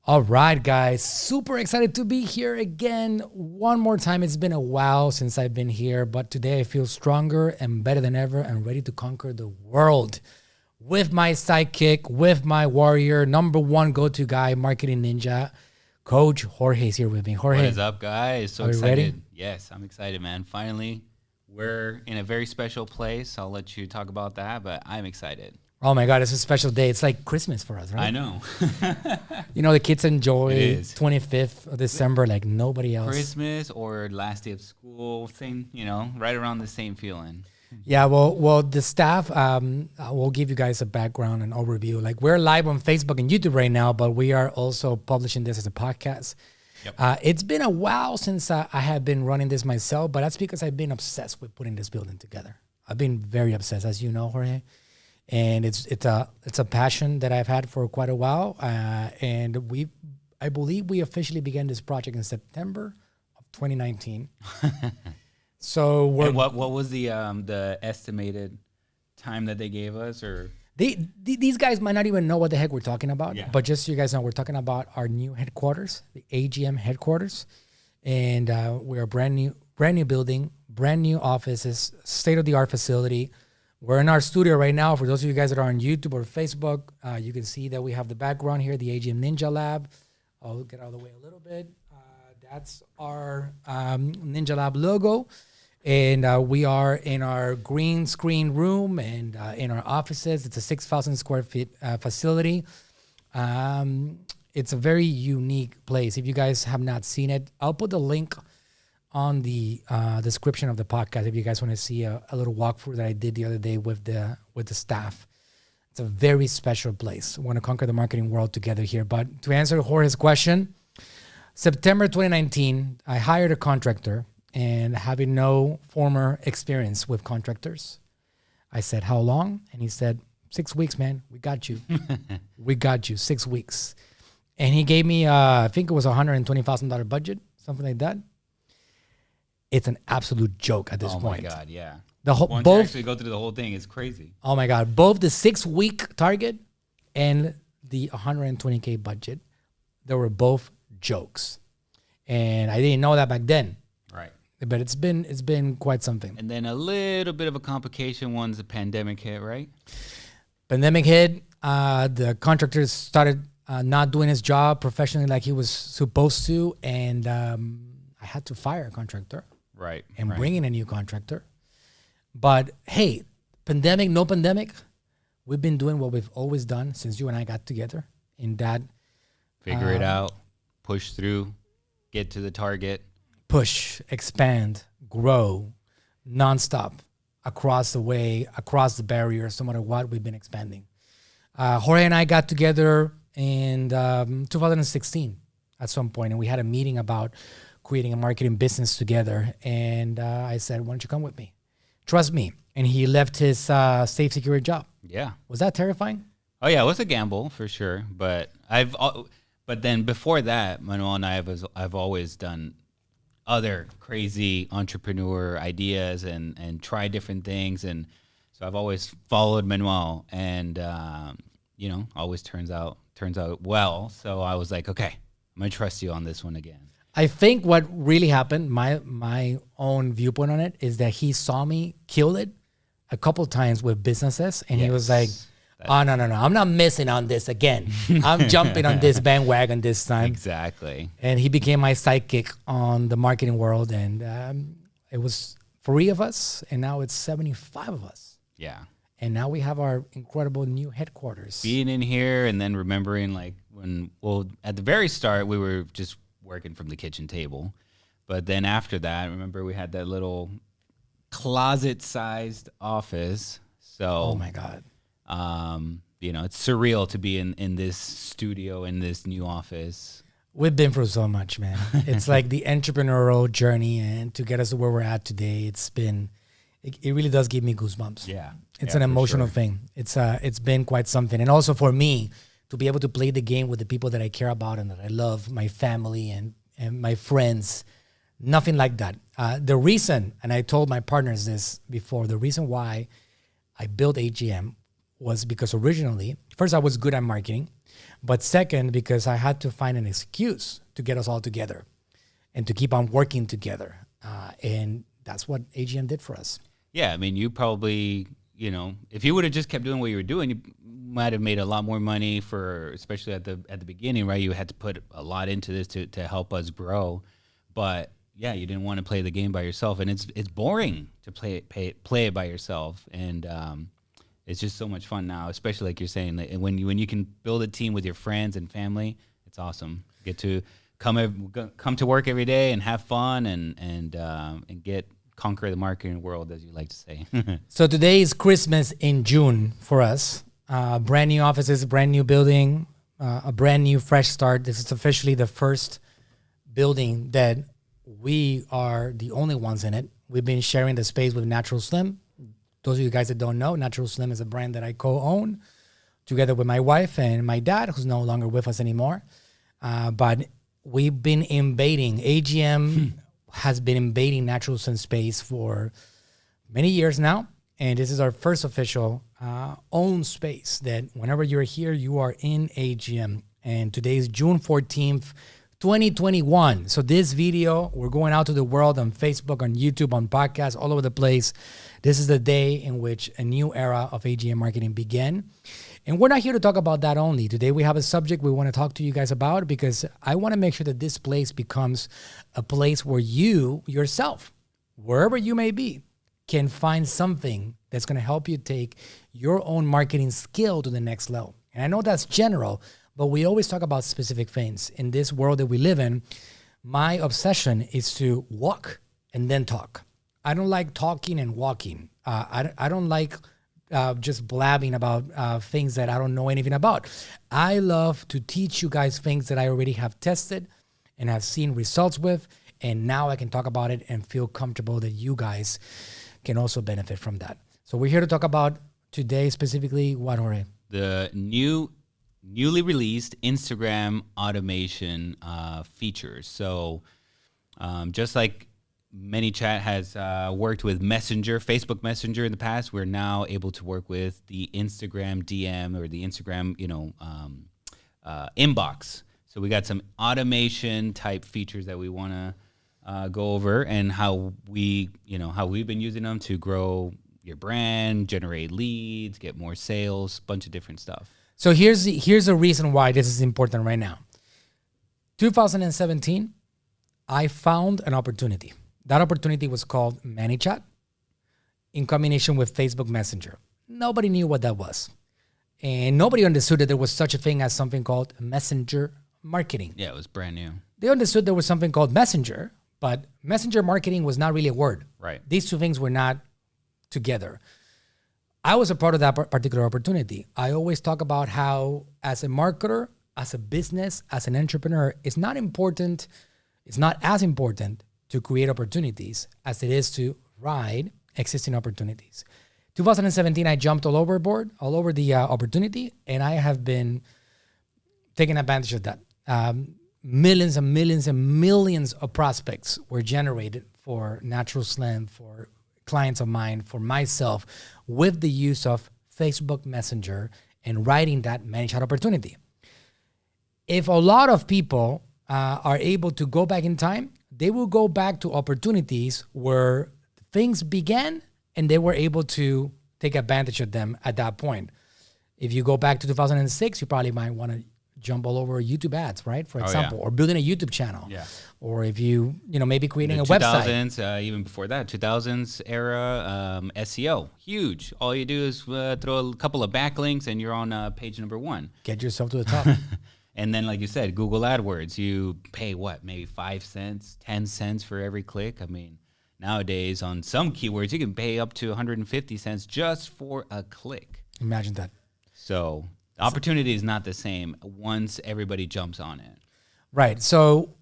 All right, guys. Super excited to be here again. One more time. It's been a while since I've been here, but today I feel stronger and better than ever and ready to conquer the world with my sidekick, with my warrior, number one go-to guy, marketing ninja, Coach Jorge is here with me. Jorge. What is up, guys? So excited. Ready? Yes, I'm excited, man. Finally, we're in a very special place. I'll let you talk about that, but I'm excited. Oh my God, it's a special day. It's like Christmas for us, right? I know. You know, the kids enjoy It is. 25th of December like nobody else. Christmas or last day of school, same, right around the same feeling. Yeah, well, the staff, will give you guys a background and overview. Like, we're live on Facebook and YouTube right now, but we are also publishing this as a podcast. Yep. It's been a while since I have been running this myself, but that's because I've been obsessed with putting this building together. I've been very obsessed, as you know, Jorge. And it's a passion that I've had for quite a while. And I believe we officially began this project in September of 2019. So what was the estimated time that they gave us, or these guys might not even know what the heck we're talking about. Yeah. But just so you guys know, we're talking about our new headquarters, the AGM headquarters, and we're a brand new building, brand new offices, state-of-the-art facility. We're in our studio right now. For those of you guys that are on YouTube or Facebook, you can see that we have the background here, the AGM Ninja Lab. I'll get out of the way a little bit. That's our Ninja Lab logo. And we are in our green screen room and in our offices. It's a 6,000 square feet facility. It's a very unique place. If you guys have not seen it, I'll put the link on the description of the podcast if you guys want to see a little walkthrough that I did the other day with the staff. It's a very special place. We want to conquer the marketing world together here. But to answer Jorge's question, September 2019, I hired a contractor, and having no former experience with contractors, I said, how long? And he said, 6 weeks, man. We got you. We got you, 6 weeks. And he gave me, I think it was $120,000 budget, something like that. It's an absolute joke at this point. Oh my God, yeah. Once you actually go through the whole thing, it's crazy. Oh my God. Both the 6-week target and the $120K budget, they were both jokes. And I didn't know that back then. Right. But it's been quite something. And then a little bit of a complication once the pandemic hit, right? Pandemic hit. The contractor started not doing his job professionally like he was supposed to. And I had to fire a contractor. Right. And bring in a new contractor. But hey, pandemic, no pandemic, we've been doing what we've always done since you and I got together. In that, figure it out, push through, get to the target. Push, expand, grow, nonstop, across the way, across the barriers, no matter what, we've been expanding. Jorge and I got together in 2016 at some point, and we had a meeting about creating a marketing business together. And I said, why don't you come with me? Trust me. And he left his safe, secure job. Yeah. Was that terrifying? Oh yeah, it was a gamble for sure. But then before that, Manuel and I've always done other crazy entrepreneur ideas and tried different things. And so I've always followed Manuel, and always turns out well. So I was like, okay, I'm gonna trust you on this one again. I think what really happened, my own viewpoint on it, is that he saw me kill it a couple times with businesses, and he was like, oh, no, I'm not missing on this again. I'm jumping on this bandwagon this time. Exactly. And he became my sidekick on the marketing world, and it was 3 of us, and now it's 75 of us. Yeah. And now we have our incredible new headquarters. Being in here and then remembering at the very start, we were just working from the kitchen table. But then after that, remember we had that little closet-sized office. So, oh my God. It's surreal to be in this studio, in this new office. We've been through so much, man. It's like the entrepreneurial journey, and to get us to where we're at today, it really does give me goosebumps. Yeah. It's an emotional thing. It's been quite something. And also for me, to be able to play the game with the people that I care about and that I love, my family and my friends, nothing like that. The reason, and I told my partners this before, the reason why I built AGM was because originally, first I was good at marketing, But second, because I had to find an excuse to get us all together and to keep on working together. And that's what AGM did for us. Yeah, I mean, you probably, if you would have just kept doing what you were doing, you might have made a lot more money especially at the beginning, right? You had to put a lot into this to help us grow. But yeah, you didn't want to play the game by yourself, and it's boring to play it by yourself. And it's just so much fun now, especially like you're saying, when you can build a team with your friends and family, it's awesome. You get to come to work every day and have fun and conquer the marketing world, as you like to say. So today is Christmas in June for us. Brand new offices, brand new building, a brand new fresh start. This is officially the first building that we are the only ones in it. We've been sharing the space with Natural Slim. Those of you guys that don't know, Natural Slim is a brand that I co-own together with my wife and my dad, who's no longer with us anymore. But we've been invading. AGM has been invading Natural Slim space for many years now. And this is our first official own space that whenever you're here, you are in AGM. And today is June 14th, 2021. So this video, we're going out to the world on Facebook, on YouTube, on podcasts, all over the place. This is the day in which a new era of AGM marketing began. And we're not here to talk about that only. Today we have a subject we want to talk to you guys about, because I want to make sure that this place becomes a place where you yourself, wherever you may be, can find something that's going to help you take your own marketing skill to the next level. And I know that's general, but we always talk about specific things. In this world that we live in, my obsession is to walk and then talk. I don't like talking and walking. I don't like just blabbing about things that I don't know anything about. I love to teach you guys things that I already have tested and have seen results with, and now I can talk about it and feel comfortable that you guys can also benefit from that. So we're here to talk about today specifically what, Jorge? The newly released Instagram automation features. So just like Manychat has worked with Messenger, Facebook Messenger in the past, we're now able to work with the Instagram DM or the Instagram, inbox. So we got some automation type features that we want to go over, and how we've been using them to grow your brand, generate leads, get more sales, bunch of different stuff. So here's the reason why this is important right now. 2017, I found an opportunity. That opportunity was called Manychat in combination with Facebook Messenger. Nobody knew what that was. And nobody understood that there was such a thing as something called messenger marketing. Yeah, it was brand new. They understood there was something called messenger, but messenger marketing was not really a word. Right. These two things were not together. I was a part of that particular opportunity. I always talk about how, as a marketer, as a business, as an entrepreneur, it's not as important to create opportunities as it is to ride existing opportunities. 2017, I jumped all over the opportunity, and I have been taking advantage of that. Millions and millions and millions of prospects were generated for Natural Slim, for clients of mine, for myself, with the use of Facebook Messenger and riding that Manychat opportunity. If a lot of people are able to go back in time, they will go back to opportunities where things began and they were able to take advantage of them at that point. If you go back to 2006, you probably might want to jump all over YouTube ads, right? For example, or building a YouTube channel. Yeah. Or if you maybe creating a 2000s, website. Even before that, 2000s era, SEO, huge. All you do is throw a couple of backlinks and you're on page number 1. Get yourself to the top. And then, like you said, Google AdWords, you pay what, maybe 5 cents, 10 cents for every click. I mean, nowadays on some keywords, you can pay up to 150 cents just for a click. Imagine that. So the opportunity is not the same once everybody jumps on it. Right. So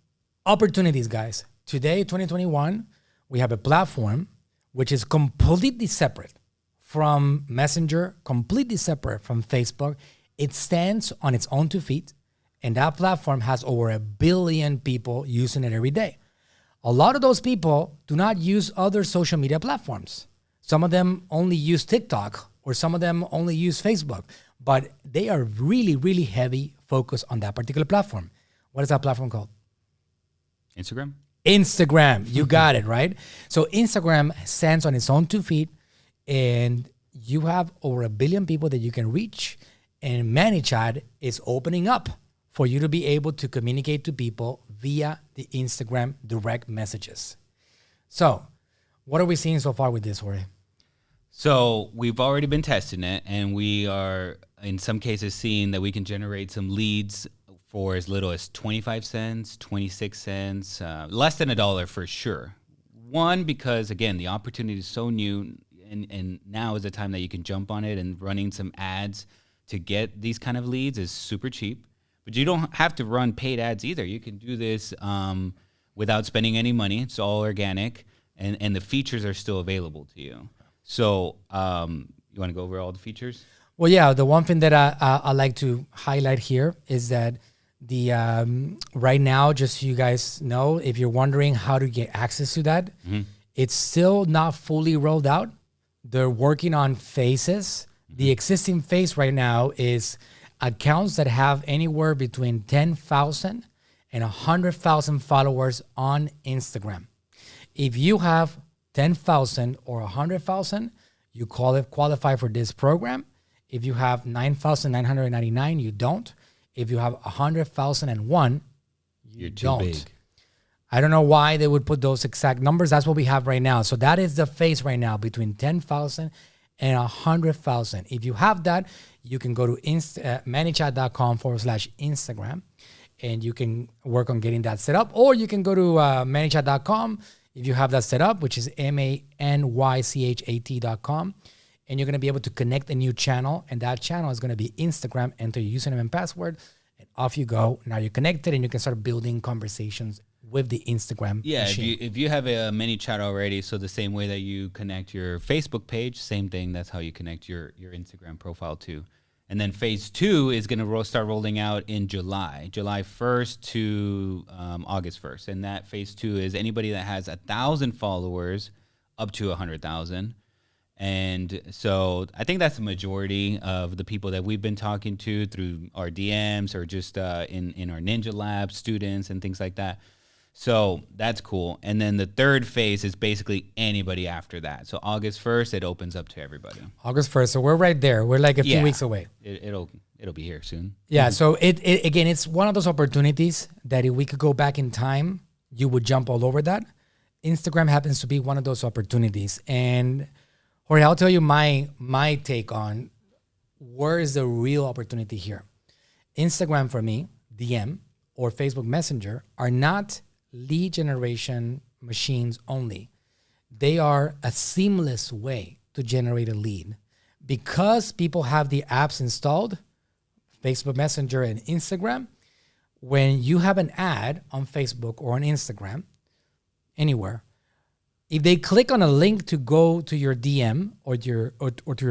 opportunities, guys. Today, 2021, we have a platform which is completely separate from Messenger, completely separate from Facebook. It stands on its own 2 feet. And that platform has over 1 billion people using it every day. A lot of those people do not use other social media platforms. Some of them only use TikTok, or some of them only use Facebook, but they are really, really heavy focus on that particular platform. What is that platform called? Instagram? Instagram. You got it, right? So Instagram stands on its own 2 feet, and you have over 1 billion people that you can reach. And Manychat is opening up for you to be able to communicate to people via the Instagram direct messages. So what are we seeing so far with this, Jorge? So we've already been testing it, and we are, in some cases, seeing that we can generate some leads for as little as 25 cents, 26 cents, less than $1 for sure. One, because, again, the opportunity is so new, and now is the time that you can jump on it, and running some ads to get these kind of leads is super cheap. But you don't have to run paid ads either. You can do this without spending any money. It's all organic, and the features are still available to you. So you want to go over all the features? Well, yeah, the one thing that I like to highlight here is that the right now, just so you guys know, if you're wondering how to get access to that, it's still not fully rolled out. They're working on phases. The existing phase right now is accounts that have anywhere between 10,000 and 100,000 followers on Instagram. If you have 10,000 or 100,000, you qualify for this program. If you have 9,999, you don't. If you have 100,001, you don't. Too big. I don't know why they would put those exact numbers. That's what we have right now. So that is the phase right now between 10,000 and 100,000. If you have that, you can go to manychat.com/Instagram, and you can work on getting that set up. Or you can go to manychat.com if you have that set up, which is manychat.com. And you're going to be able to connect a new channel, and that channel is going to be Instagram. Enter your username and password, and off you go. Now you're connected, and you can start building conversations with the Instagram machine. If you have a Manychat already, so the same way that you connect your Facebook page, same thing, that's how you connect your Instagram profile too. And then phase 2 is going to start rolling out in July 1st to August 1st. And that phase 2 is anybody that has 1,000 followers up to 100,000. And so I think that's the majority of the people that we've been talking to through our DMs or just in our Ninja Lab students and things like that. So that's cool. And then the third phase is basically anybody after that. So August 1st, it opens up to everybody. August 1st. So we're right there. We're like a few weeks away. It'll be here soon. Yeah. So again, it's one of those opportunities that if we could go back in time, you would jump all over that. Instagram happens to be one of those opportunities. And Jorge, I'll tell you my take on where is the real opportunity here. Instagram for me, DM or Facebook Messenger are not lead generation machines only. They are a seamless way to generate a lead. Because people have the apps installed, Facebook Messenger and Instagram, when you have an ad on Facebook or on Instagram, anywhere, if they click on a link to go to your DM or to your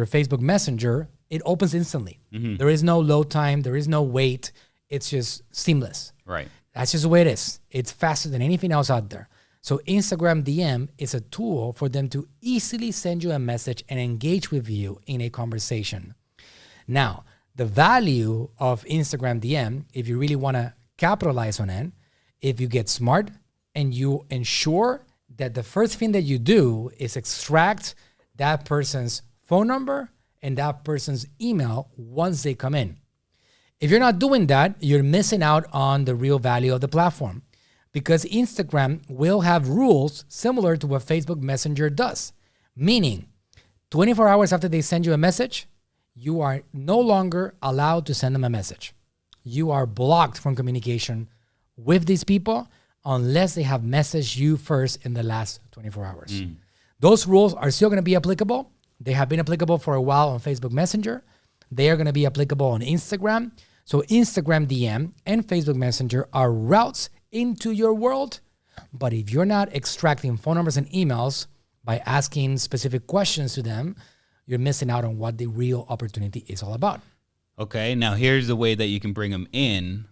Facebook Messenger, it opens instantly. Mm-hmm. There is no load time. There is no wait. It's just seamless. Right. That's just the way it is. It's faster than anything else out there. So Instagram DM is a tool for them to easily send you a message and engage with you in a conversation. Now, the value of Instagram DM, if you really want to capitalize on it, if you get smart and you ensure that the first thing that you do is extract that person's phone number and that person's email once they come in. If you're not doing that, you're missing out on the real value of the platform, because Instagram will have rules similar to what Facebook Messenger does, meaning 24 hours after they send you a message, you are no longer allowed to send them a message. You are blocked from communication with these people unless they have messaged you first in the last 24 hours. Those rules are still going to be applicable. They have been applicable for a while on Facebook Messenger. They are going to be applicable on Instagram. So Instagram DM and Facebook Messenger are routes into your world. But if you're not extracting phone numbers and emails by asking specific questions to them, you're missing out on what the real opportunity is all about. Okay, now here's the way that you can bring them in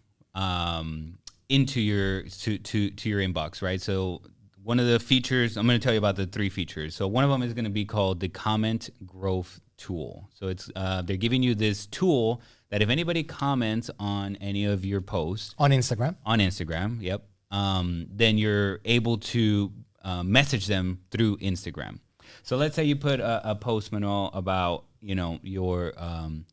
into your to your inbox, right? So one of the features, I'm going to tell you about the 3 features. So one of them is going to be called the comment growth tool. So it's they're giving you this tool that if anybody comments on any of your posts On Instagram. Yep, then you're able to message them through Instagram. So let's say you put a post, Manuel, about your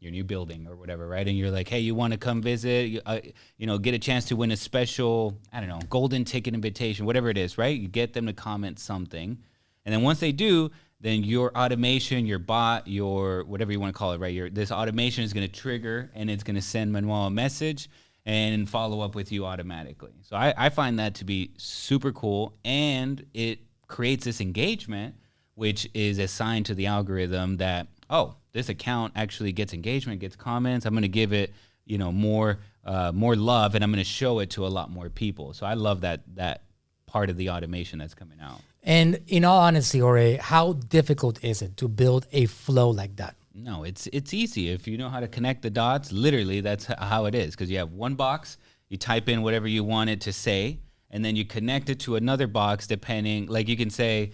new building or whatever, right? And you're like, hey, you want to come visit, get a chance to win a special, I don't know, golden ticket invitation, whatever it is, right? You get them to comment something, and then once they do, then your automation, your bot, your whatever you want to call it, right? This automation is going to trigger, and it's going to send Manuel a message and follow up with you automatically. So I find that to be super cool, and it creates this engagement, which is a sign to the algorithm that, oh, this account actually gets engagement, gets comments. I'm going to give it, more love, and I'm going to show it to a lot more people. So I love that part of the automation that's coming out. And in all honesty, Jorge, how difficult is it to build a flow like that? No, it's easy. If you know how to connect the dots, literally that's how it is. Because you have one box, you type in whatever you want it to say, and then you connect it to another box depending, like you can say,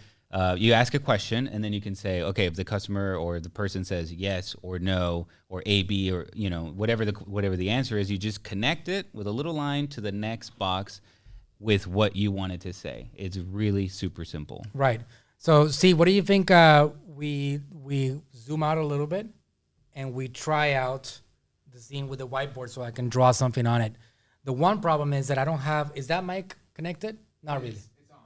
you ask a question, and then you can say, okay, if the customer or the person says yes or no or A, B, or whatever the answer is, you just connect it with a little line to the next box with what you wanted to say. It's really super simple. Right. So, Steve, what do you think? We zoom out a little bit, and we try out the scene with the whiteboard so I can draw something on it. The one problem is that I don't have. Is that mic connected? Not really. It's on.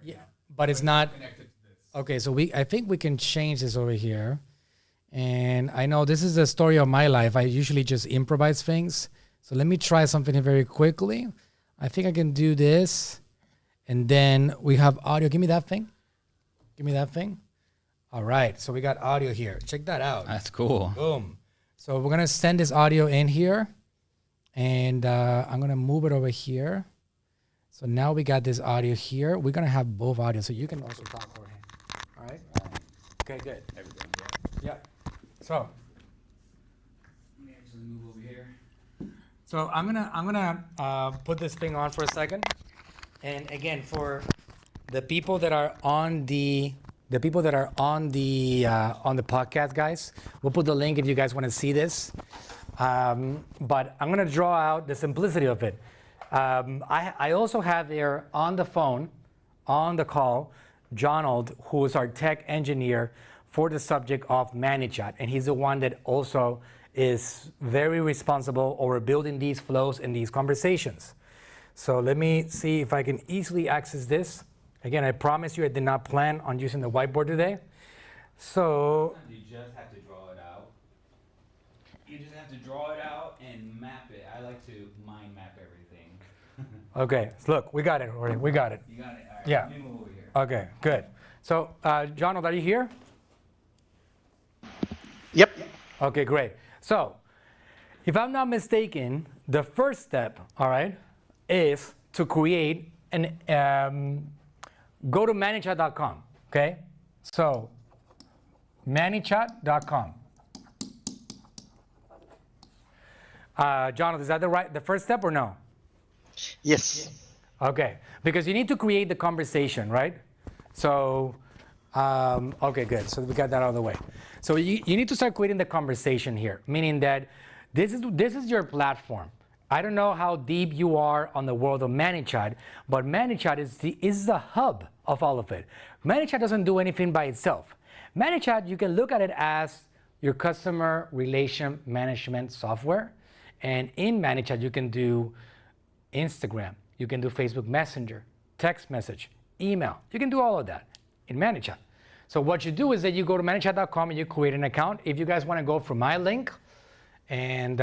Right now. But it's not connected to this. Okay, so I think we can change this over here. And I know this is the story of my life. I usually just improvise things. So let me try something here very quickly. I think I can do this. And then we have audio. Give me that thing. All right, so we got audio here. Check that out. That's cool. Boom. So we're going to send this audio in here. And I'm going to move it over here. So now we got this audio here. We're going to have both audio. So you can also talk, Jorge. All right? Okay, good. There we go. Yeah. So Let me actually move over here. So I'm gonna put this thing on for a second, and again, for the people that are on the podcast, guys, we'll put the link if you guys want to see this. But I'm gonna draw out the simplicity of it. I also have here on the phone, on the call, Jonald, who is our tech engineer for the subject of Manychat, and he's the one that also is very responsible over building these flows and these conversations. So let me see if I can easily access this. Again, I promise you I did not plan on using the whiteboard today. So you just have to draw it out. You just have to draw it out and map it. I like to mind map everything. okay, so look, we got it already. We got it. You got it? All right, Yeah. let me move over here. Okay, good. So, Jonald, are you here? Yep. Okay, great. So, if I'm not mistaken, the first step, all right, is to create an, go to Manychat.com, okay? So, Manychat.com. Jonathan, is that the first step or no? Yes. Okay, because you need to create the conversation, right? So, okay, good. So we got that out of the way. So you need to start creating the conversation here, meaning that this is your platform. I don't know how deep you are on the world of Manychat, but Manychat is the hub of all of it. Manychat doesn't do anything by itself. Manychat, you can look at it as your customer relation management software. And in Manychat, you can do Instagram, you can do Facebook Messenger, text message, email. You can do all of that in Manychat. So what you do is that you go to Manychat.com and you create an account. If you guys want to go for my link, and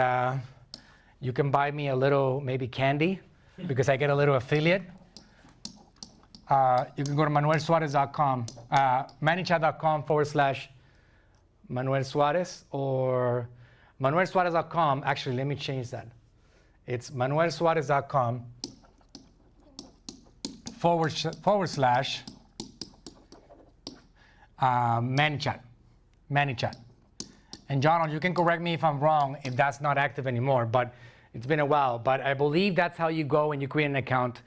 you can buy me a little, maybe candy, because I get a little affiliate. You can go to ManuelSuarez.com, Manychat.com/Manuel Suarez, or ManuelSuarez.com. Actually, let me change that. It's ManuelSuarez.com / Manychat. And John, you can correct me if I'm wrong, if that's not active anymore, but it's been a while. But I believe that's how you go and you create an account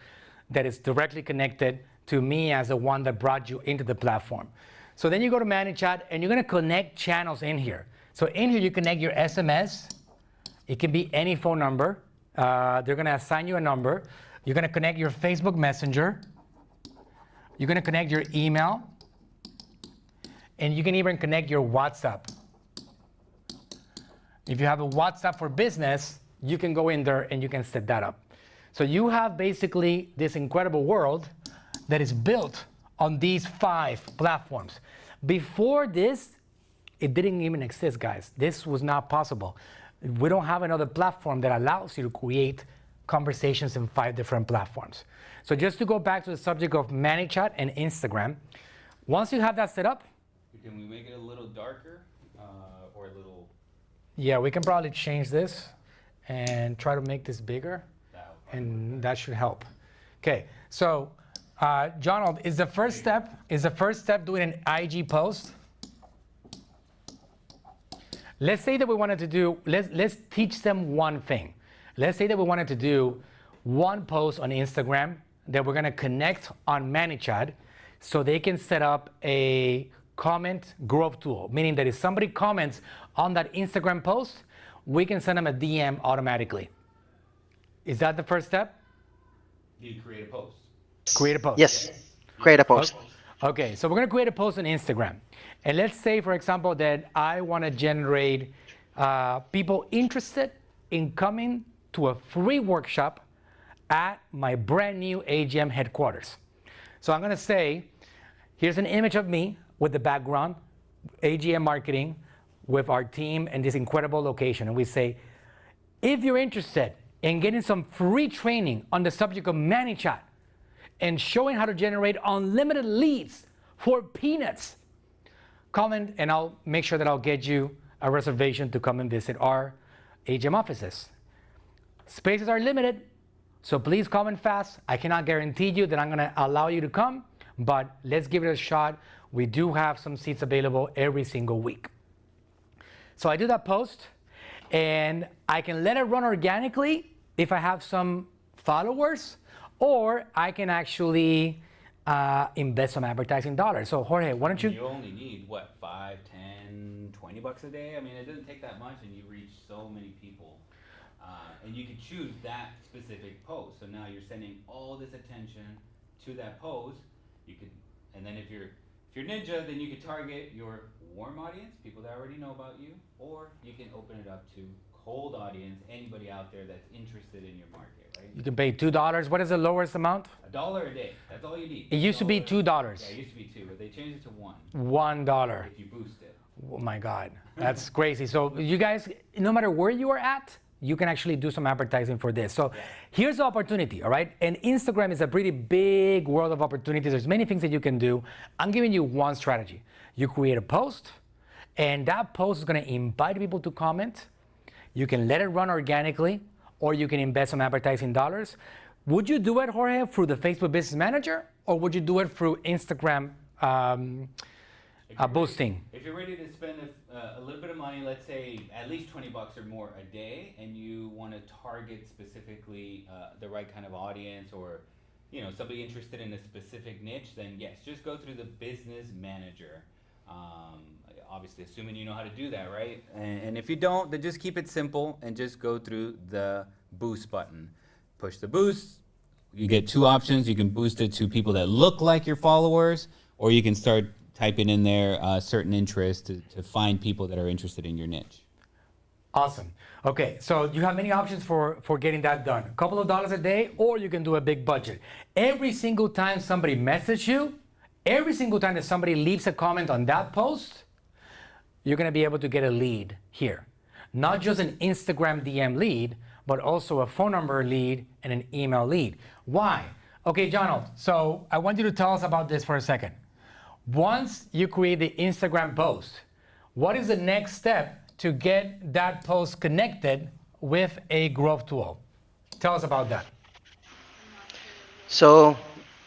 that is directly connected to me as the one that brought you into the platform. So then you go to Manychat and you're gonna connect channels in here. So in here you connect your SMS. It can be any phone number. They're gonna assign you a number. You're gonna connect your Facebook Messenger. You're gonna connect your email. And you can even connect your WhatsApp. If you have a WhatsApp for business, you can go in there and you can set that up. So you have basically this incredible world that is built on these 5 platforms. Before this, it didn't even exist, guys. This was not possible. We don't have another platform that allows you to create conversations in 5 different platforms. So just to go back to the subject of Manychat and Instagram, once you have that set up, can we make it a little darker or a little? Yeah, we can probably change this and try to make this bigger, and that should help. Okay, so Jonald, is the first step doing an IG post? Let's say that we wanted to do, let's teach them one thing. Let's say that we wanted to do one post on Instagram that we're gonna connect on Manychat so they can set up a comment growth tool, meaning that if somebody comments on that Instagram post, we can send them a DM automatically. Is that the first step? You create a post. Create a post. Yes. Create a post. Okay, so we're gonna create a post on Instagram. And let's say, for example, that I wanna generate people interested in coming to a free workshop at my brand new AGM headquarters. So I'm gonna say, here's an image of me with the background, AGM marketing, with our team and this incredible location. And we say, if you're interested in getting some free training on the subject of Manychat and showing how to generate unlimited leads for peanuts, comment and I'll make sure that I'll get you a reservation to come and visit our AGM offices. Spaces are limited, so please comment fast. I cannot guarantee you that I'm gonna allow you to come, but let's give it a shot. We do have some seats available every single week. So I do that post, and I can let it run organically if I have some followers, or I can actually invest some advertising dollars. So Jorge, why don't you? You only need, what, 5, 10, 20 bucks a day? I mean, it doesn't take that much, and you reach so many people. And you can choose that specific post. So now you're sending all this attention to that post. You could, and then if you're ninja, then you could target your warm audience, people that already know about you, or you can open it up to cold audience, anybody out there that's interested in your market, right? You can pay $2. What is the lowest amount? $1 a day. That's all you need. It used to be $2. Yeah, it used to be 2, but they changed it to 1. $1. If you boost it. Oh my God, that's crazy. So you guys, no matter where you are at, you can actually do some advertising for this. So here's the opportunity, all right? And Instagram is a pretty big world of opportunities. There's many things that you can do. I'm giving you one strategy. You create a post, and that post is gonna invite people to comment. You can let it run organically, or you can invest some advertising dollars. Would you do it, Jorge, through the Facebook Business Manager, or would you do it through Instagram boosting? If you're ready to spend a little bit of money, let's say at least 20 bucks or more a day, and you want to target specifically the right kind of audience, or somebody interested in a specific niche, then yes, just go through the Business Manager. Obviously, assuming you know how to do that, right? And if you don't, then just keep it simple and just go through the boost button. Push the boost. You get 2 options. You can boost it to people that look like your followers, or you can start typing in there certain interests to find people that are interested in your niche. Awesome. Okay, so you have many options for getting that done. A couple of dollars a day, or you can do a big budget. Every single time somebody messages you, every single time that somebody leaves a comment on that post, you're gonna be able to get a lead here. Not just an Instagram DM lead, but also a phone number lead and an email lead. Why? Okay, Jonald, so I want you to tell us about this for a second. Once you create the Instagram post, what is the next step to get that post connected with a growth tool? Tell us about that. So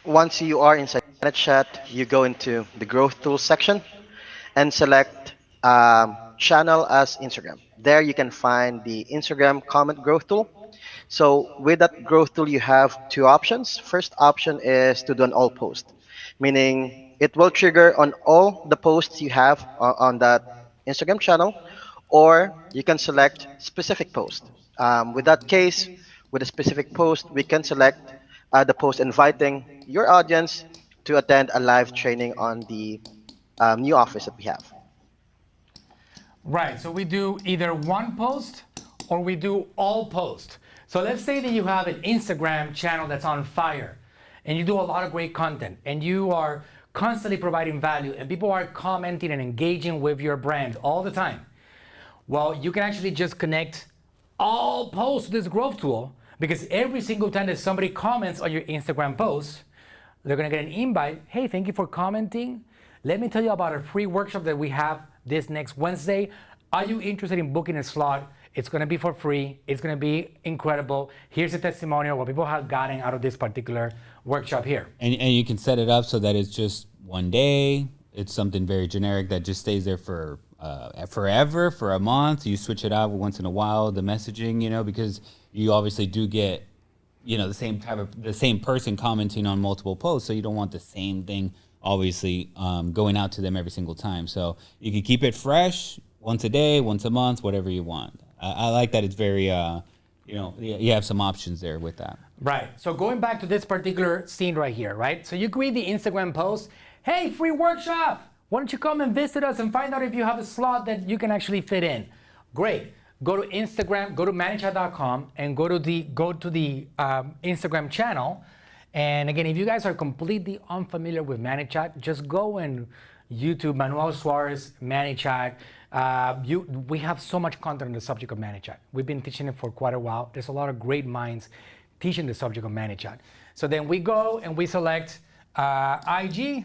once you are inside Manychat, you go into the growth tools section and select channel as Instagram. There you can find the Instagram comment growth tool. So with that growth tool, you have two options. First option is to do an all post, meaning it will trigger on all the posts you have on that Instagram channel, or you can select specific post. With that case, with a specific post, we can select the post inviting your audience to attend a live training on the new office that we have. Right, so we do either one post or we do all posts. So let's say that you have an Instagram channel that's on fire and you do a lot of great content and you are constantly providing value and people are commenting and engaging with your brand all the time. Well, you can actually just connect all posts to this growth tool, because every single time that somebody comments on your Instagram post, they're gonna get an invite. Hey, thank you for commenting. Let me tell you about a free workshop that we have this next Wednesday. Are you interested in booking a slot? It's gonna be for free. It's gonna be incredible. Here's a testimonial what people have gotten out of this particular workshop here. And you can set it up so that it's just one day. It's something very generic that just stays there for forever, for a month. You switch it out once in a while, the messaging, because you obviously do get, the same person commenting on multiple posts. So you don't want the same thing, obviously, going out to them every single time. So you can keep it fresh once a day, once a month, whatever you want. I like that it's very, you have some options there with that. Right. So going back to this particular scene right here, right? So you create the Instagram post, hey, free workshop. Why don't you come and visit us and find out if you have a slot that you can actually fit in? Great. Go to Instagram, go to Manychat.com and go to the Instagram channel. And again, if you guys are completely unfamiliar with Manychat, just go and YouTube Manuel Suarez Manychat. We have so much content on the subject of Manychat. We've been teaching it for quite a while. There's a lot of great minds teaching the subject of Manychat. So then we go and we select IG,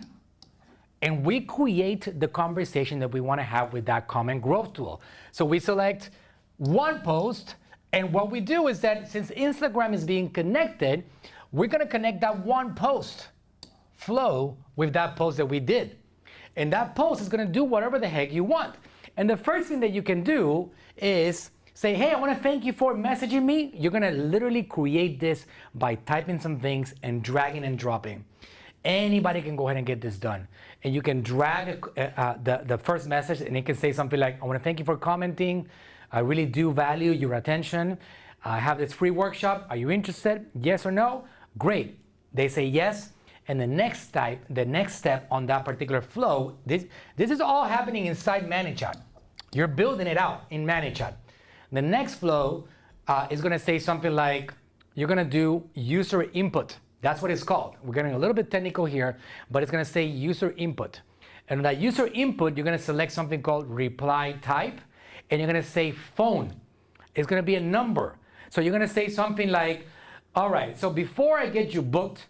and we create the conversation that we want to have with that comment growth tool. So we select one post, and what we do is that since Instagram is being connected, we're going to connect that one post flow with that post that we did. And that post is going to do whatever the heck you want. And the first thing that you can do is say, hey, I want to thank you for messaging me. You're going to literally create this by typing some things and dragging and dropping. Anybody can go ahead and get this done. And you can drag the first message, and it can say something like, I want to thank you for commenting. I really do value your attention. I have this free workshop. Are you interested? Yes or no? Great. They say yes. And the next step on that particular flow, this is all happening inside Manychat. You're building it out in Manychat. The next flow is going to say something like, you're going to do user input. That's what it's called. We're getting a little bit technical here, but it's going to say user input. And that user input, you're going to select something called reply type, and you're going to say phone. It's going to be a number. So you're going to say something like, all right, so before I get you booked,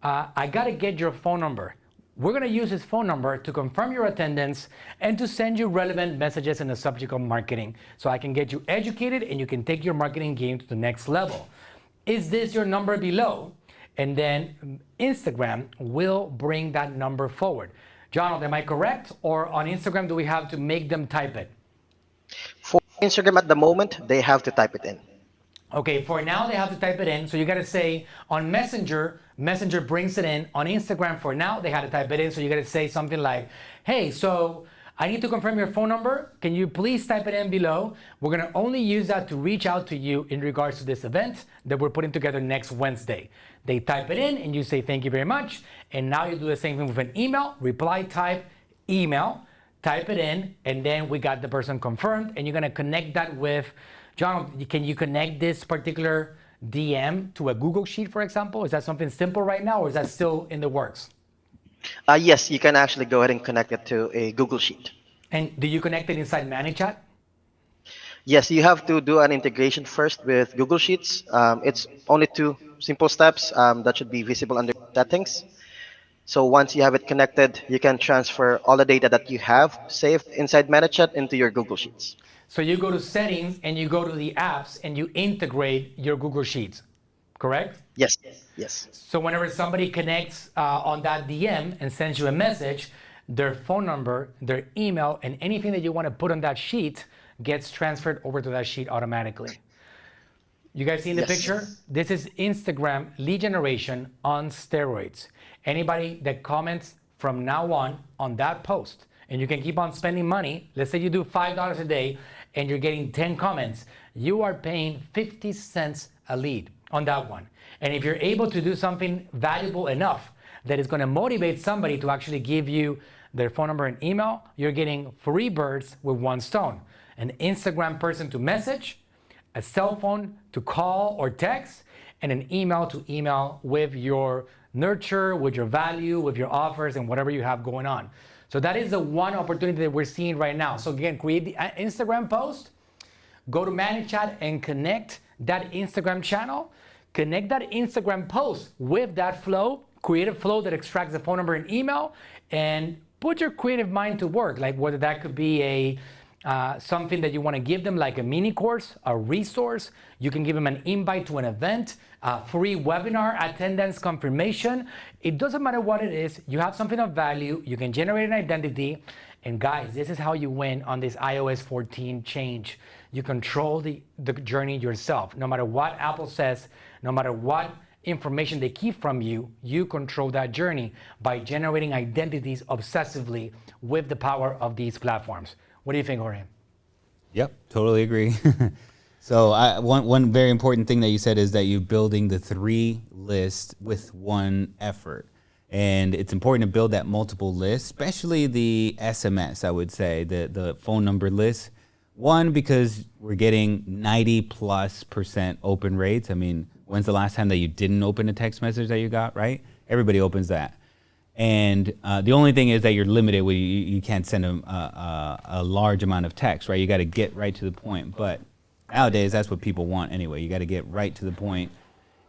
I got to get your phone number. We're going to use this phone number to confirm your attendance and to send you relevant messages in the subject of marketing so I can get you educated and you can take your marketing game to the next level. Is this your number below? And then Instagram will bring that number forward. John, am I correct? Or on Instagram, do we have to make them type it? For Instagram at the moment, they have to type it in. Okay, for now, they have to type it in. So you got to say on Messenger, Messenger brings it in. On Instagram, for now, they had to type it in. So you got to say something like, hey, so I need to confirm your phone number. Can you please type it in below? We're going to only use that to reach out to you in regards to this event that we're putting together next Wednesday. They type it in and you say, thank you very much. And now you do the same thing with an email, reply type, email, type it in, and then we got the person confirmed. And you're going to connect that with, John, can you connect this particular DM to a Google Sheet, for example? Is that something simple right now, or is that still in the works? Yes, you can actually go ahead and connect it to a Google Sheet. And do you connect it inside Manychat? Yes, you have to do an integration first with Google Sheets. It's only two simple steps that should be visible under settings. So once you have it connected, you can transfer all the data that you have saved inside Manychat into your Google Sheets. So you go to settings and you go to the apps and you integrate your Google Sheets, correct? Yes, yes. So whenever somebody connects on that DM and sends you a message, their phone number, their email, and anything that you want to put on that sheet gets transferred over to that sheet automatically. You guys seen the Yes. picture? This is Instagram lead generation on steroids. Anybody that comments from now on that post, and you can keep on spending money. Let's say you do $5 a day and you're getting 10 comments. You are paying 50 cents a lead on that one. And if you're able to do something valuable enough that is going to motivate somebody to actually give you their phone number and email, you're getting 3 birds with 1 stone. An Instagram person to message, a cell phone to call or text, and an email to email with your nurture, with your value, with your offers, and whatever you have going on. So that is the one opportunity that we're seeing right now. So again, create the Instagram post, go to Manychat and connect that Instagram channel, connect that Instagram post with that flow, create a flow that extracts the phone number and email, and put your creative mind to work. Like whether that could be a something that you want to give them, like a mini course, a resource. You can give them an invite to an event, a free webinar attendance confirmation. It doesn't matter what it is. You have something of value. You can generate an identity. And guys, this is how you win on this iOS 14 change. You control the journey yourself. No matter what Apple says, no matter what information they keep from you, you control that journey by generating identities obsessively with the power of these platforms. What do you think, Jorge? Yep, totally agree. So one very important thing that you said is that you're building the 3 lists with 1 effort. And it's important to build that multiple list, especially the SMS, I would say, the phone number list. 1, because we're getting 90+% open rates. I mean, when's the last time that you didn't open a text message that you got, right? Everybody opens that. And the only thing is that you're limited. You can't send them a large amount of text, right? You got to get right to the point. But nowadays, that's what people want anyway. You got to get right to the point.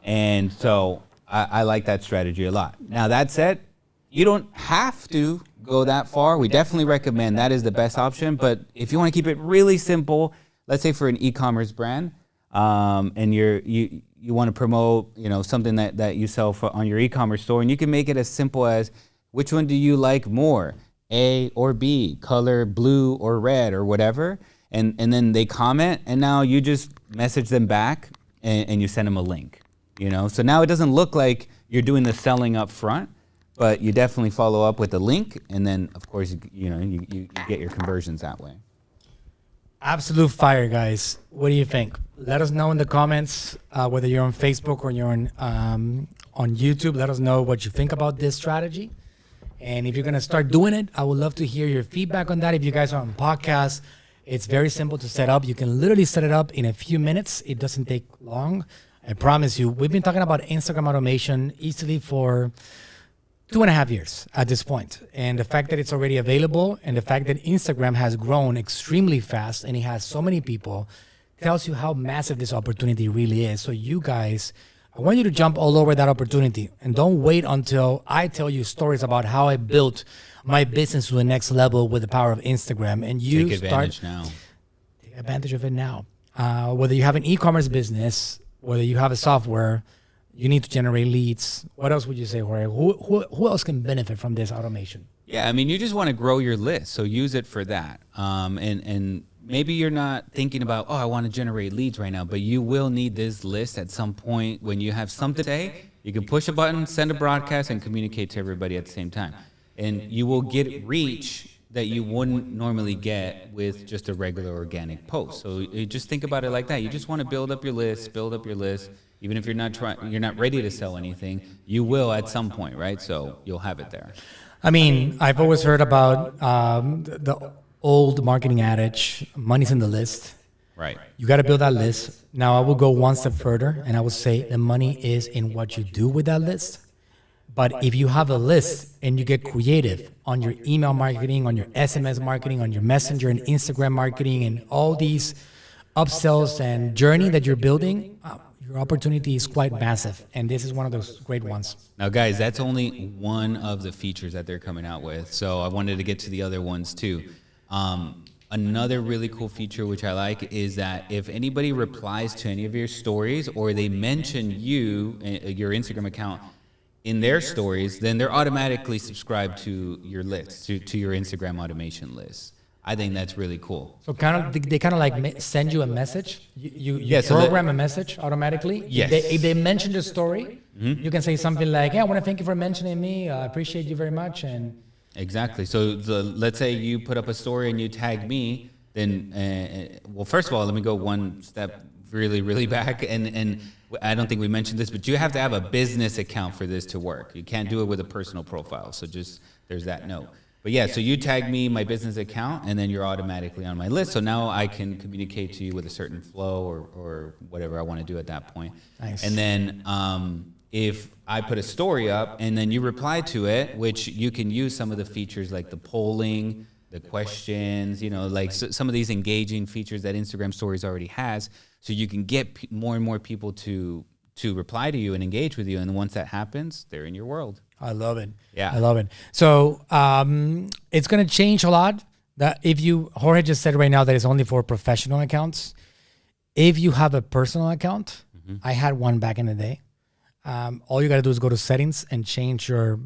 And so I like that strategy a lot. Now, that said, you don't have to go that far. We definitely recommend that is the best option. But if you want to keep it really simple, let's say for an e-commerce brand, and you want to promote, something that you sell on your e-commerce store, and you can make it as simple as, which one do you like more, A or B, color blue or red or whatever, and then they comment, and now you just message them back and you send them a link, So now it doesn't look like you're doing the selling up front, but you definitely follow up with a link, and then of course you get your conversions that way. Absolute fire, guys. What do you think? Let us know in the comments, whether you're on Facebook or you're on YouTube. Let us know what you think about this strategy. And if you're going to start doing it, I would love to hear your feedback on that. If you guys are on podcasts, it's very simple to set up. You can literally set it up in a few minutes. It doesn't take long. I promise you. We've been talking about Instagram automation easily for 2.5 years at this point. And the fact that it's already available and the fact that Instagram has grown extremely fast and it has so many people tells you how massive this opportunity really is. So you guys, I want you to jump all over that opportunity and don't wait until I tell you stories about how I built my business to the next level with the power of Instagram. And you Take advantage now. Take advantage of it now. Whether you have an e-commerce business, whether you have a software, you need to generate leads. What else would you say, Jorge? Who else can benefit from this automation? Yeah, I mean, you just want to grow your list, so use it for that. And maybe you're not thinking about, I want to generate leads right now, but you will need this list at some point when you have something to say. You can push a button, send a broadcast, and communicate to everybody at the same time. And you will get reach that you wouldn't normally get with just a regular organic post. So you just think about it like that. You just want to build up your list. Even if you're not ready to sell anything, you will at some point, right? So you'll have it there. I mean, I've always heard about the old marketing adage, money's in the list. Right. You got to build that list. Now, I will go one step further, and I will say the money is in what you do with that list. But if you have a list and you get creative on your email marketing, on your SMS marketing, on your Messenger and Instagram marketing, and all these upsells and journey that you're building, your opportunity is quite massive, and this is one of those great ones. Now, guys, that's only one of the features that they're coming out with, so I wanted to get to the other ones too. Another really cool feature which I like is that if anybody replies to any of your stories or they mention you, your Instagram account, in their stories, then they're automatically subscribed to your list, to your Instagram automation list. I think that's really cool. So they kind of like send you a message. You Yeah, so program a message automatically. Yes. If they mention the story, you can say something like, "Yeah, I want to thank you for mentioning me. I appreciate you very much." And Exactly. So let's say you put up a story and you tag me, then well, first of all, let me go one step really back, and I don't think we mentioned this, but you have to have a business account for this to work. You can't do it with a personal profile. So just there's that note. But yeah, so you tag me my business account, and then you're automatically on my list. So now I can communicate to you with a certain flow or whatever I want to do at that point. Nice. And then if I put a story up and then you reply to it, which you can use some of the features like the polling, the questions, like some of these engaging features that Instagram Stories already has, so you can get more and more people to reply to you and engage with you. And once that happens, they're in your world. I love it. Yeah. I love it. So it's going to change a lot. That Jorge just said right now that it's only for professional accounts. If you have a personal account, I had one back in the day. All you got to do is go to settings and change your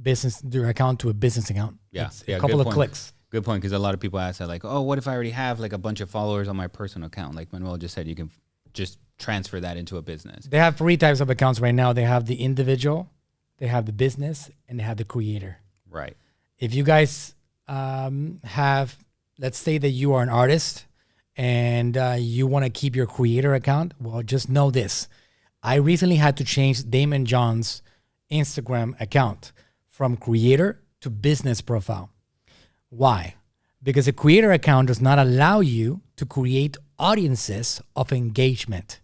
account to a business account. Yeah. It's a couple of clicks. Good point, because a lot of people ask that, like, oh, what if I already have like a bunch of followers on my personal account? Like Manuel just said, you can just transfer that into a business. They have 3 types of accounts right now. They have the individual, they have the business, and they have the creator. Right. If you guys have, let's say that you are an artist and you want to keep your creator account, well, just know this. I recently had to change Damon John's Instagram account from creator to business profile. Why? Because a creator account does not allow you to create audiences of engagement.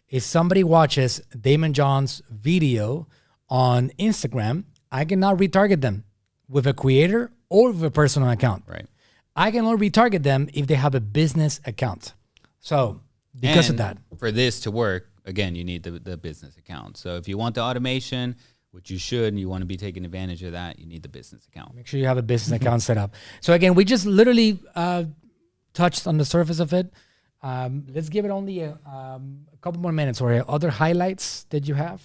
If somebody watches Damon John's video on Instagram, I cannot retarget them with a creator or with a personal account. Right. I can only retarget them if they have a business account. So because of that. For this to work, again, you need the business account. So if you want the automation, which you should, and you want to be taking advantage of that, you need the business account. Make sure you have a business account set up. So again, we just literally touched on the surface of it. Let's give it only a couple more minutes. Or other highlights that you have?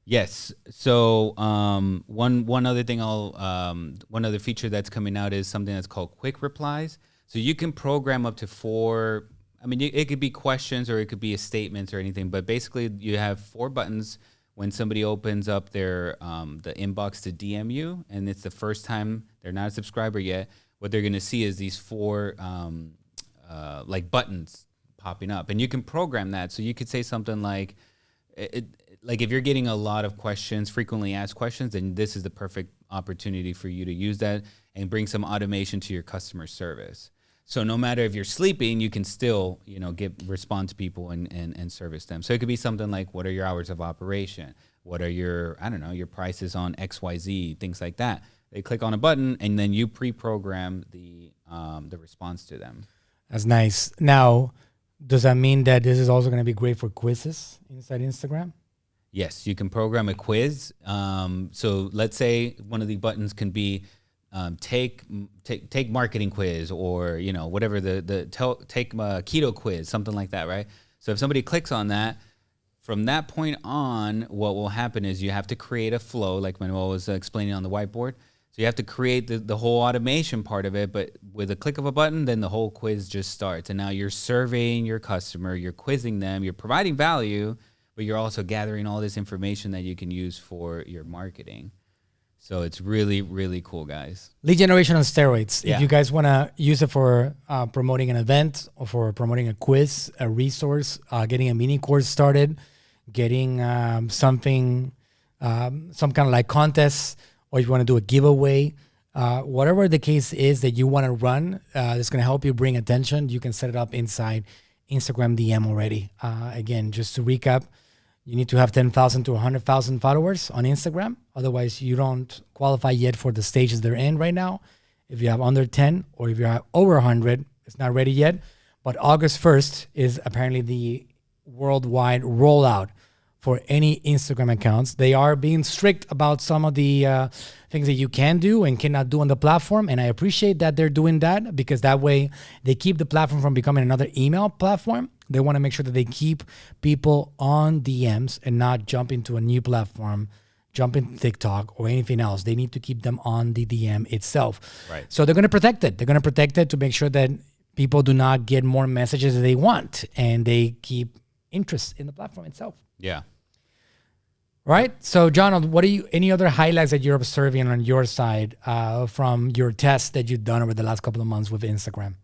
Yes. So one other thing one other feature that's coming out is something that's called quick replies. So you can program up to 4. I mean, it could be questions or it could be a statement or anything, but basically you have 4 buttons when somebody opens up their the inbox to DM you, and it's the first time they're not a subscriber yet. What they're going to see is these 4 like buttons popping up, and you can program that. So you could say something like, like if you're getting a lot of questions, frequently asked questions, then this is the perfect opportunity for you to use that and bring some automation to your customer service. So no matter if you're sleeping, you can still, respond to people and service them. So it could be something like, what are your hours of operation? What are your prices on XYZ, things like that. They click on a button and then you pre-program the response to them. That's nice. Now, does that mean that this is also going to be great for quizzes inside Instagram? Yes, you can program a quiz. So let's say one of the buttons can be take marketing quiz, or whatever take keto quiz, something like that, right? So if somebody clicks on that, from that point on, what will happen is you have to create a flow, like Manuel was explaining on the whiteboard. So you have to create the whole automation part of it, but with a click of a button, then the whole quiz just starts. And now you're surveying your customer, you're quizzing them, you're providing value, but you're also gathering all this information that you can use for your marketing. So it's really, really cool, guys. Lead generation on steroids. Yeah. If you guys want to use it for promoting an event or for promoting a quiz, a resource, getting a mini course started, getting something, some kind of like contest, or if you want to do a giveaway, whatever the case is that you want to run, that's going to help you bring attention, you can set it up inside Instagram DM already. Again, just to recap, you need to have 10,000 to 100,000 followers on Instagram. Otherwise, you don't qualify yet for the stages they're in right now. If you have under 10 or if you have over 100, it's not ready yet. But August 1st is apparently the worldwide rollout for any Instagram accounts. They are being strict about some of the things that you can do and cannot do on the platform. And I appreciate that they're doing that, because that way they keep the platform from becoming another email platform. They want to make sure that they keep people on DMs and not jump into a new platform jump into TikTok or anything else. They need to keep them on the DM itself. Right. So they're going to protect it. They're going to protect it to make sure that people do not get more messages that they want, and they keep interest in the platform itself. Yeah. Right. So, John, what are any other highlights that you're observing on your side from your tests that you've done over the last couple of months with Instagram?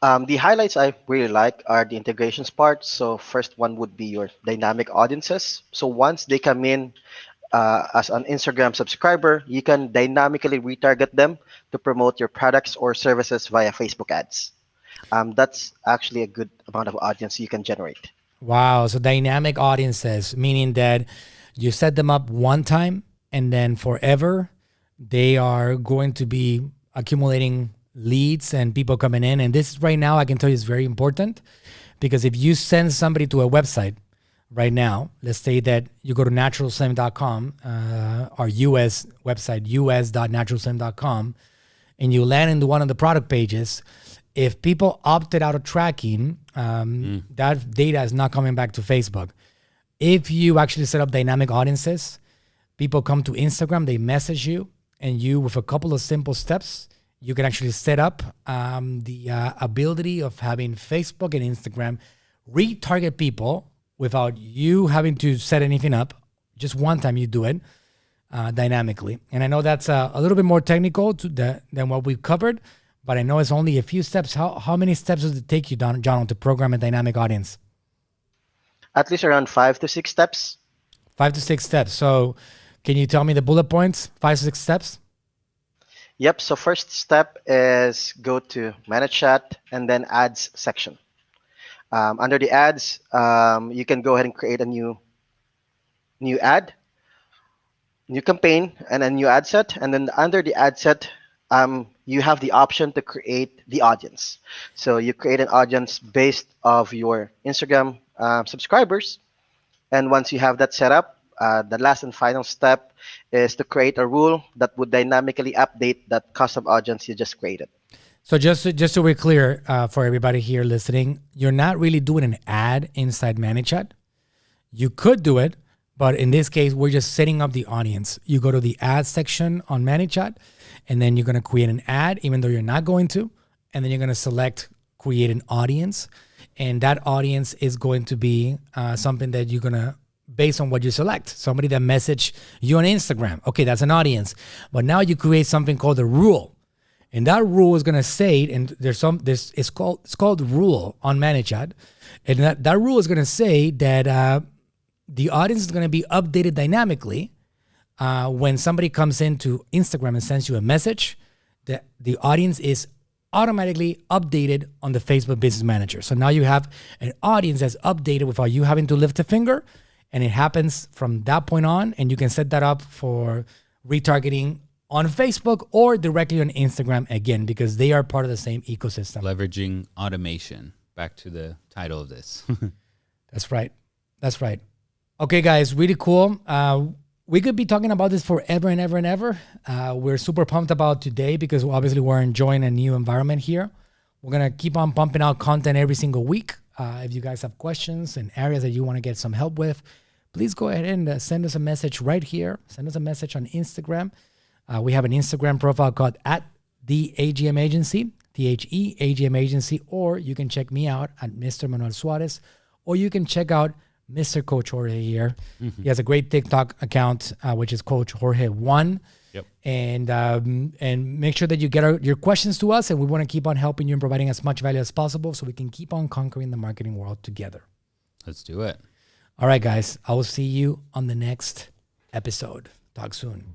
The highlights I really like are the integrations part. So first one would be your dynamic audiences. So once they come in as an Instagram subscriber, you can dynamically retarget them to promote your products or services via Facebook ads. That's actually a good amount of audience you can generate. Wow. So dynamic audiences, meaning that you set them up one time and then forever they are going to be accumulating leads and people coming in. And this right now, I can tell you, is very important, because if you send somebody to a website right now, let's say that you go to naturalslim.com, our US website, us.naturalslim.com, and you land into one of the product pages. If people opted out of tracking, that data is not coming back to Facebook. If you actually set up dynamic audiences, people come to Instagram, they message you, and you, with a couple of simple steps, you can actually set up the ability of having Facebook and Instagram retarget people without you having to set anything up. Just one time you do it dynamically. And I know that's a little bit more technical than what we've covered, but I know it's only a few steps. How many steps does it take you, John, to program a dynamic audience? At least around 5 to 6 steps. 5 to 6 steps. So can you tell me the bullet points, 5 to 6 steps? Yep. So first step is go to Manychat and then ads section. Under the ads, you can go ahead and create a new ad, new campaign, and a new ad set. And then under the ad set, you have the option to create the audience. So you create an audience based of your Instagram subscribers. And once you have that set up, the last and final step is to create a rule that would dynamically update that custom audience you just created. So just so we're clear for everybody here listening, you're not really doing an ad inside Manychat. You could do it, but in this case, we're just setting up the audience. You go to the ad section on Manychat, and then you're going to create an ad, even though you're not going to, and then you're going to select create an audience, and that audience is going to be something that you're going to, based on what you select. Somebody that messaged you on Instagram. Okay, that's an audience. But now you create something called a rule. And that rule is going to say, and it's called rule on Manychat. And that rule is going to say that the audience is going to be updated dynamically. When somebody comes into Instagram and sends you a message, the audience is automatically updated on the Facebook Business Manager. So now you have an audience that's updated without you having to lift a finger. And it happens from that point on, and you can set that up for retargeting on Facebook or directly on Instagram again, because they are part of the same ecosystem. Leveraging automation. Back to the title of this. That's right. That's right. Okay, guys, really cool. We could be talking about this forever and ever and ever. We're super pumped about today because obviously we're enjoying a new environment here. We're going to keep on pumping out content every single week. If you guys have questions and areas that you want to get some help with, please go ahead and send us a message right here. Send us a message on Instagram. We have an Instagram profile called @the_AGM_Agency, THE_AGM Agency, or you can check me out at Mr. Manuel Suarez, or you can check out Mr. Coach Jorge here. Mm-hmm. He has a great TikTok account, which is Coach Jorge 1. Yep. And make sure that you get your questions to us, and we want to keep on helping you and providing as much value as possible so we can keep on conquering the marketing world together. Let's do it. All right, guys. I will see you on the next episode. Talk soon.